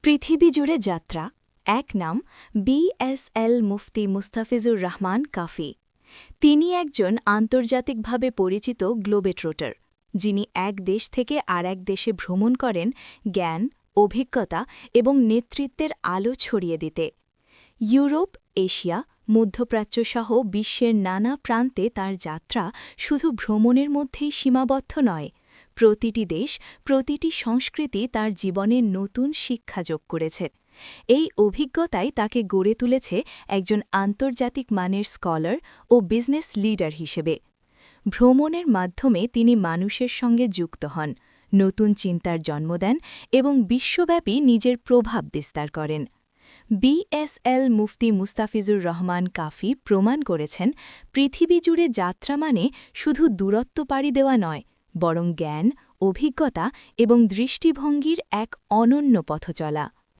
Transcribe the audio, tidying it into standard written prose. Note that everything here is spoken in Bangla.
পৃথিবী জুড়ে যাত্রা এক নাম বিএসএল মুফতি মুস্তাফিজুর রহমান কাফি। তিনি একজন আন্তর্জাতিকভাবে পরিচিত গ্লোবেট্রোটার, যিনি এক দেশ থেকে আর এক দেশে ভ্রমণ করেন জ্ঞান, অভিজ্ঞতা এবং নেতৃত্বের আলো ছড়িয়ে দিতে। ইউরোপ, এশিয়া, মধ্যপ্রাচ্য সহ বিশ্বের নানা প্রান্তে তার যাত্রা শুধু ভ্রমণের মধ্যেই সীমাবদ্ধ নয়, প্রতিটি দেশ, প্রতিটি সংস্কৃতি তার জীবনে নতুন শিক্ষা যোগ করেছে। এই অভিজ্ঞতাই তাকে গড়ে তুলেছে একজন আন্তর্জাতিক মানের স্কলার ও বিজনেস লিডার হিসেবে। ভ্রমণের মাধ্যমে তিনি মানুষের সঙ্গে যুক্ত হন, নতুন চিন্তার জন্ম দেন এবং বিশ্বব্যাপী নিজের প্রভাব বিস্তার করেন। বিএসএল মুফতি মুস্তাফিজুর রহমান কাফি প্রমাণ করেছেন, পৃথিবী জুড়ে যাত্রা মানে শুধু দূরত্ব পাড়ি দেওয়া নয়, বরং জ্ঞান, অভিজ্ঞতা এবং দৃষ্টিভঙ্গির এক অনন্য পথচলা।